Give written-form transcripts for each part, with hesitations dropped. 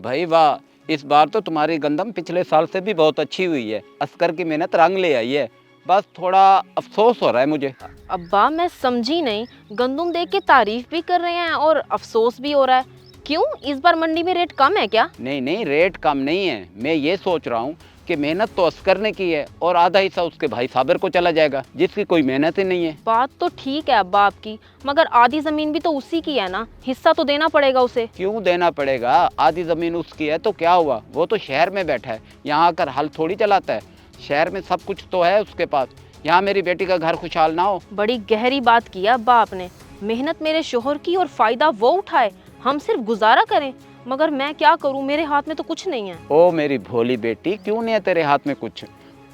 भाई वाह, इस बार तो तुम्हारी गंदम पिछले साल से भी बहुत अच्छी हुई है। असकर की मेहनत रंग ले आई है। बस थोड़ा अफसोस हो रहा है मुझे। अब्बा मैं समझी नहीं। गंदुम देख के तारीफ भी कर रहे हैं और अफसोस भी हो रहा है। क्यों, इस बार मंडी में रेट कम है क्या? नहीं नहीं, रेट कम नहीं है। मैं ये सोच रहा हूँ कि मेहनत तो असकर ने की है और आधा हिस्सा उसके भाई साबिर को चला जाएगा, जिसकी कोई मेहनत ही नहीं है। बात तो ठीक है अब्बा आपकी, मगर आधी जमीन भी तो उसी की है ना, हिस्सा तो देना पड़ेगा उसे। क्यों देना पड़ेगा? आधी ज़मीन उसकी है तो क्या हुआ? वो तो शहर में बैठा है, यहाँ आकर हल थोड़ी चलाता है। शहर में सब कुछ तो है उसके पास। यहाँ मेरी बेटी का घर खुशहाल ना हो। बड़ी गहरी बात की है अब्बा आपने। मेहनत मेरे शोहर की और फायदा वो उठाए, हम सिर्फ गुजारा करें। मगर मैं क्या करूं, मेरे हाथ में तो कुछ नहीं है। ओ मेरी भोली बेटी, क्यों नहीं है तेरे हाथ में कुछ?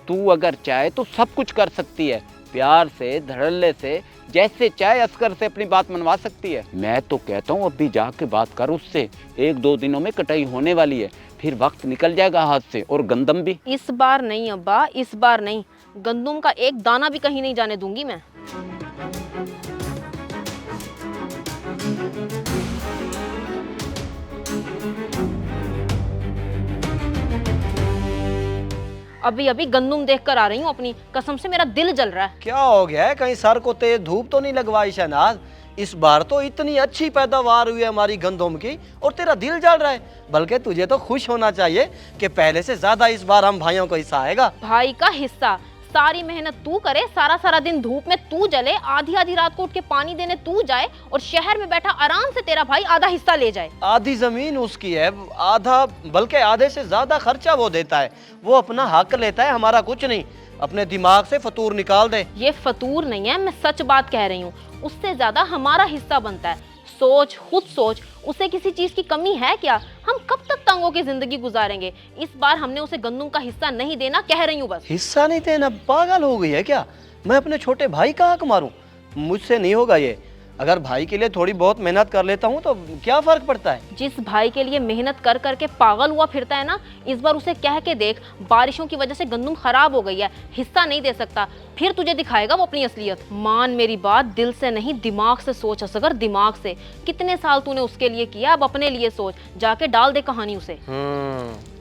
तू अगर चाहे तो सब कुछ कर सकती है। प्यार से, धड़ल्ले से, जैसे चाहे असकर से अपनी बात मनवा सकती है। मैं तो कहता हूँ अभी जाके बात कर उससे। 1-2 दिनों में कटाई होने वाली है, फिर वक्त निकल जाएगा हाथ से, और गंदम भी। इस बार नहीं अब्बा, इस बार नहीं। गंदुम का एक दाना भी कहीं नहीं जाने दूंगी मैं। अभी अभी गंदुम देख कर आ रही हूँ, अपनी कसम से मेरा दिल जल रहा है। क्या हो गया है? कहीं सर को तेज धूप तो नहीं लगवाई शहनाज? इस बार तो इतनी अच्छी पैदावार हुई है हमारी गंदम की, और तेरा दिल जल रहा है। बल्कि तुझे तो खुश होना चाहिए कि पहले से ज्यादा इस बार हम भाइयों को हिस्सा आएगा। भाई का हिस्सा? सारी मेहनत तू करे, सारा सारा दिन धूप में तू जले, आधी आधी रात को उठ के पानी देने तू जाए, और शहर में बैठा आराम से तेरा भाई आधा हिस्सा ले जाए। आधी जमीन उसकी है, आधा बल्कि आधे से ज्यादा खर्चा वो देता है। वो अपना हक लेता है, हमारा कुछ नहीं। अपने दिमाग से फतूर निकाल दे। ये फतूर नहीं है, मैं सच बात कह रही हूँ। उससे ज्यादा हमारा हिस्सा बनता है। सोच, खुद सोच, उसे किसी चीज की कमी है क्या? हम कब तक तंगों की जिंदगी गुजारेंगे? इस बार हमने उसे गंदुम का हिस्सा नहीं देना, कह रही हूँ बस। हिस्सा नहीं देना? पागल हो गई है क्या? मैं अपने छोटे भाई का हक मारूं? मुझसे नहीं होगा ये। अगर भाई के लिए थोड़ी बहुत मेहनत कर लेता हूं तो क्या फर्क पड़ता है? जिस भाई के लिए मेहनत कर करके पागल हुआ फिरता है ना, इस बार उसे कह के देख, बारिशों की वजह से गंदुम खराब हो गई है, हिस्सा नहीं दे सकता, फिर तुझे दिखाएगा वो अपनी असलियत। मान मेरी बात, दिल से नहीं दिमाग से सोच असगर, दिमाग से। कितने साल तूने उसके लिए किया, अब अपने लिए सोच। जाके डाल दे कहानी उसे।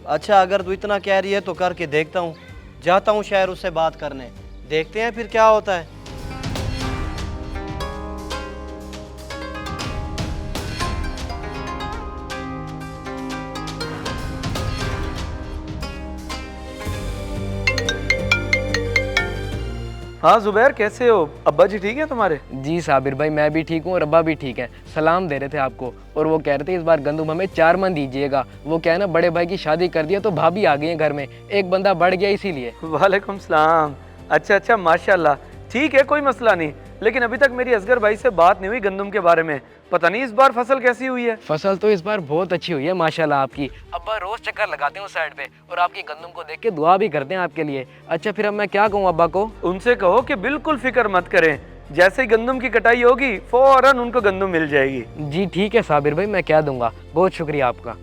अच्छा, अगर तू इतना कह रही है तो करके देखता हूँ। जाता हूँ शहर उससे बात करने, देखते हैं फिर क्या होता है। हाँ जुबैर, कैसे हो? अब्बा जी ठीक है तुम्हारे? जी साबिर भाई, मैं भी ठीक हूँ और अब्बा भी ठीक है। सलाम दे रहे थे आपको, और वो कह रहे थे इस बार गंदुम हमें 4 मन दीजिएगा। वो क्या है ना, बड़े भाई की शादी कर दिया तो भाभी आ गई है घर में, एक बंदा बढ़ गया इसीलिए। वालेकुम सलाम। अच्छा माशाल्लाह, ठीक है, कोई मसला नहीं। लेकिन अभी तक मेरी असगर भाई से बात नहीं हुई गंदुम के बारे में। पता नहीं इस बार फसल कैसी हुई है। फसल तो इस बार बहुत अच्छी हुई है माशाल्लाह आपकी। अब्बा रोज चक्कर लगाते हैं उस साइड पे, और आपकी गंदुम को देख के दुआ भी करते हैं आपके लिए। अच्छा फिर अब मैं क्या कहूँ अब्बा को? उनसे कहो कि बिल्कुल फिक्र मत करें, जैसे ही गंदुम की कटाई होगी फौरन उनको गंदुम मिल जाएगी। जी ठीक है साबिर भाई, मैं कह दूंगा। बहुत शुक्रिया आपका।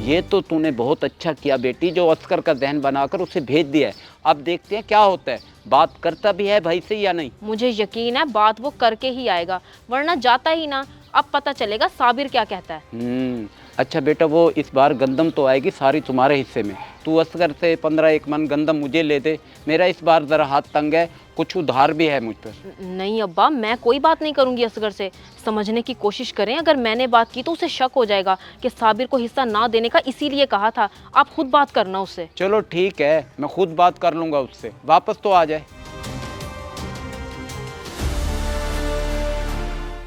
ये तो तूने बहुत अच्छा किया बेटी, जो असकर का जहन बनाकर उसे भेज दिया है। अब देखते हैं क्या होता है। बात करता भी है भाई से या नहीं। मुझे यकीन है बात वो करके ही आएगा, वरना जाता ही ना। अब पता चलेगा साबिर क्या कहता है। अच्छा बेटा, वो इस बार गंदम तो आएगी सारी तुम्हारे हिस्से में। तू असगर से 15-1 मन गंदम मुझे ले दे। मेरा इस बार ज़रा हाथ तंग है, कुछ उधार भी है मुझ पर। नहीं अब्बा, मैं कोई बात नहीं करूंगी असगर से। समझने की कोशिश करें, अगर मैंने बात की तो उसे शक हो जाएगा कि साबिर को हिस्सा ना देने का इसीलिए कहा था। आप खुद बात करना उससे। चलो ठीक है, मैं खुद बात कर लूँगा उससे। वापस तो आ जाए।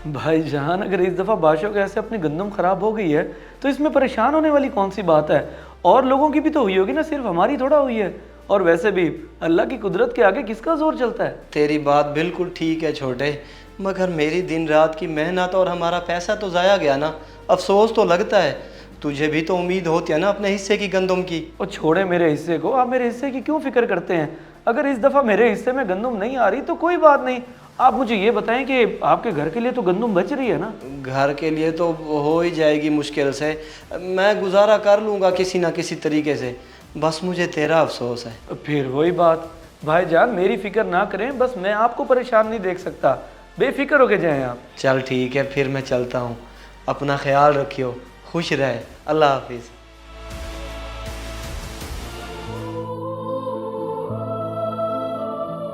भाईजान, अगर इस दफ़ा बारिशों के ऐसे अपनी गंदम खराब हो गई है तो इसमें परेशान होने वाली कौन सी बात है? और लोगों की भी तो हुई होगी ना, सिर्फ हमारी थोड़ा हुई है। और वैसे भी अल्लाह की कुदरत के आगे किसका जोर चलता है? तेरी बात बिल्कुल ठीक है छोटे, मगर मेरी दिन रात की मेहनत और हमारा पैसा तो ज़ाया गया ना। अफसोस तो लगता है। तुझे भी तो उम्मीद होती है ना अपने हिस्से की गंदम की। और छोड़े मेरे हिस्से को, आप मेरे हिस्से की क्यों फिक्र करते हैं? अगर इस दफ़ा मेरे हिस्से में गंदम नहीं आ रही तो कोई बात नहीं। आप मुझे ये बताएं कि आपके घर के लिए तो गंदम बच रही है ना? घर के लिए तो हो ही जाएगी मुश्किल से। मैं गुजारा कर लूँगा किसी ना किसी तरीके से। बस मुझे तेरा अफसोस है। फिर वही बात, भाईजान मेरी फिक्र ना करें, बस मैं आपको परेशान नहीं देख सकता। बेफिक्र होके जाएं आप। चल ठीक है, फिर मैं चलता हूँ। अपना ख्याल रखियो, खुश रहे। अल्लाह हाफिज़।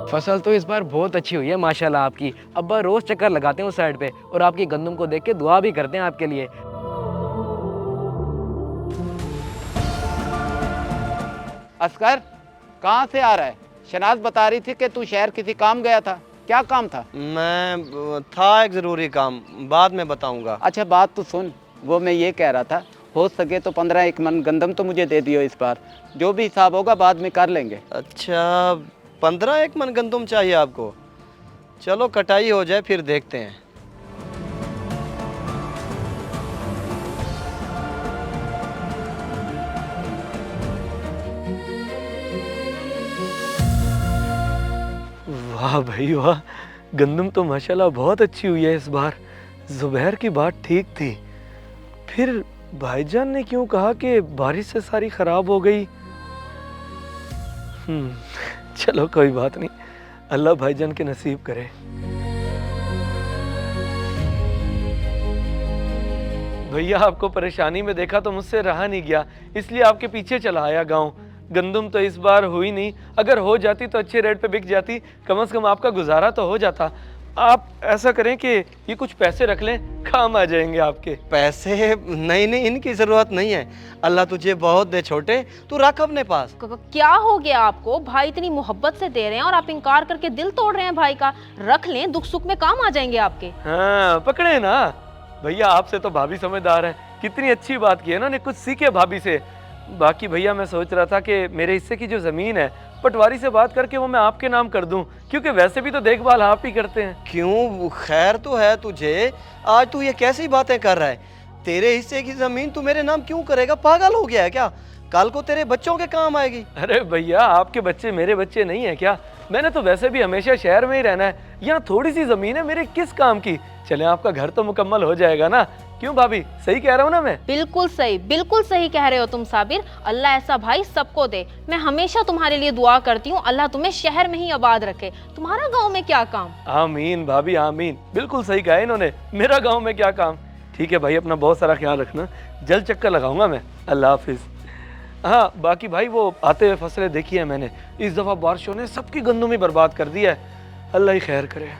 फसल तो इस बार बहुत अच्छी हुई है माशाल्लाह आपकी। अब्बा रोज़ चक्कर लगाते हैं उस साइड पे और आपकी गंदम को देख के दुआ भी करते हैं आपके लिए। असगर कहाँ से आ रहा है? शनाज बता रही थी कि तू शहर किसी काम गया था, क्या काम था? मैं था एक ज़रूरी काम, बाद में बताऊँगा। अच्छा बात तो सुन, वो मैं ये कह रहा था, हो सके तो 15 मन गंदम तो मुझे दे दियो इस बार, जो भी हिसाब होगा बाद में कर लेंगे। अच्छा, 15 मन गंदम चाहिए आपको? चलो कटाई हो जाए फिर देखते हैं। वाह भाई वाह, गंदम तो माशाल्लाह बहुत अच्छी हुई है इस बार। जुबैर की बात ठीक थी, फिर भाईजान ने क्यों कहा कि बारिश से सारी खराब हो गई? चलो कोई बात नहीं, अल्लाह भाईजान के नसीब करे। भैया आपको परेशानी में देखा तो मुझसे रहा नहीं गया, इसलिए आपके पीछे चला आया गांव। गंदम तो इस बार हुई नहीं, अगर हो जाती तो अच्छे रेट पे बिक जाती, कम से कम आपका गुजारा तो हो जाता। आप ऐसा करें कि ये कुछ पैसे रख लें, काम आ जाएंगे आपके। पैसे? नहीं नहीं, इनकी ज़रूरत नहीं है। अल्लाह तुझे बहुत दे छोटे, तू रख अपने पास। क्या हो गया आपको? भाई इतनी मोहब्बत से दे रहे हैं और आप इनकार करके दिल तोड़ रहे हैं भाई का। रख लें, दुख सुख में काम आ जाएंगे आपके। हाँ पकड़े ना भैया, आपसे तो भाभी समझदार है। कितनी अच्छी बात की है ना, कुछ सीखे भाभी से। बाकी भैया मैं सोच रहा था कि मेरे हिस्से की जो ज़मीन है पटवारी से बात करके वो मैं आपके नाम कर दूं, क्योंकि वैसे भी तो देखभाल आप ही करते हैं। क्यों, खैर तो है तुझे। आज तू ये कैसी बातें कर रहा है? तेरे हिस्से की ज़मीन तू मेरे नाम क्यों करेगा? पागल हो गया है क्या? कल को तेरे बच्चों के काम आएगी। अरे भैया, आपके बच्चे मेरे बच्चे नहीं है क्या? मैंने तो वैसे भी हमेशा शहर में ही रहना है, यहाँ थोड़ी सी ज़मीन है, मेरे किस काम की? चले आपका घर तो मुकम्मल हो जाएगा ना। क्यों भाभी, सही कह रहा हूँ ना मैं? बिल्कुल सही कह रहे हो तुम साबिर। अल्लाह ऐसा भाई सबको दे। मैं हमेशा तुम्हारे लिए दुआ करती हूँ, अल्लाह तुम्हें शहर में ही आबाद रखे। तुम्हारा गांव में क्या काम? आमीन भाभी आमीन, बिल्कुल सही कहा इन्होंने, मेरा गांव में क्या काम। ठीक है भाई, अपना बहुत सारा ख्याल रखना, जल्द चक्कर लगाऊंगा मैं। अल्लाह हाफिज। हाँ बाकी भाई, वो आते हुए फसलें देखी है मैंने, इस दफ़ा बारिशों ने सबकी गंदम ही बर्बाद कर दिया है। अल्लाह ही खैर करे।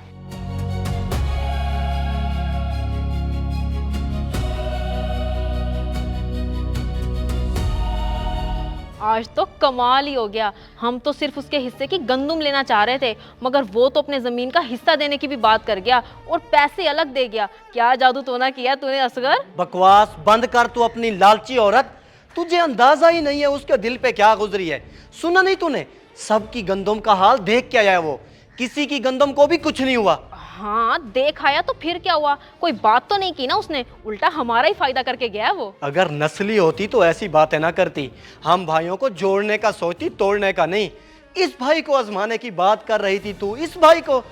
आज तो कमाल ही हो गया। हम तो सिर्फ उसके हिस्से की गंदम लेना चाह रहे थे, मगर वो तो अपने जमीन का हिस्सा देने की भी बात कर गया और पैसे अलग दे गया। क्या जादू टोना किया तूने असगर? बकवास बंद कर तू अपनी लालची औरत। तुझे अंदाजा ही नहीं है उसके दिल पे क्या गुजरी है। सुना नहीं तूने? सबकी गंदम का हाल देख के आया वो, किसी की गंदम को भी कुछ नहीं हुआ। हाँ देख आया तो फिर क्या हुआ? कोई बात तो नहीं की ना उसने, उल्टा हमारा ही फायदा करके गया वो। अगर नस्ली होती तो ऐसी बातें ना करती। हम भाइयों को जोड़ने का सोचती, तोड़ने का नहीं। इस भाई को आजमाने की बात कर रही थी तू, इस भाई को।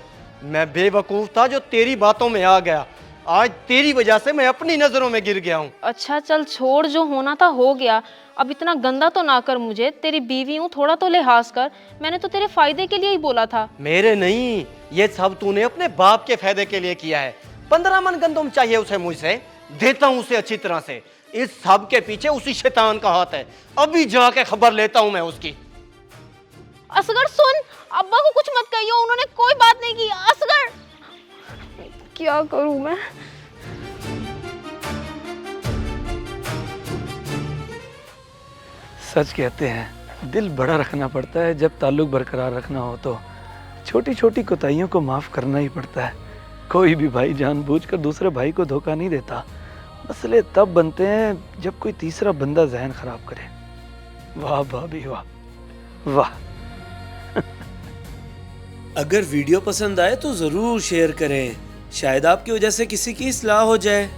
मैं बेवकूफ था जो तेरी बातों में आ गया। आज तेरी वजह से मैं अपनी नजरों में गिर गया हूँ। अच्छा चल छोड़, जो होना था हो गया। अब इतना गंदा तो ना कर मुझे, तेरी बीवी हूँ, थोड़ा तो लिहाज कर। मैंने तो तेरे फायदे के लिए ही बोला था। मेरे नहीं, ये सब तूने अपने बाप के फायदे के लिए किया है। 15 मन गंदम चाहिए उसे मुझसे, देता हूँ उसे अच्छी तरह से। इस सब के पीछे उसी शैतान का हाथ है। अभी जाके खबर लेता हूँ मैं उसकी। असगर सुन, अब्बा को कुछ मत कहियो, उन्होंने कोई बात नहीं की। असगर, क्या करूं मैं? सच कहते हैं, दिल बड़ा रखना पड़ता है जब ताल्लुक बरकरार रखना हो तो। छोटी छोटी कोताहियों को माफ़ करना ही पड़ता है। कोई भी भाई जानबूझकर दूसरे भाई को धोखा नहीं देता। मसले तब बनते हैं जब कोई तीसरा बंदा जहन खराब करे। वाह भाभी वाह वाह। अगर वीडियो पसंद आए तो ज़रूर शेयर करें, शायद आपकी वजह से किसी की इस्लाह हो जाए।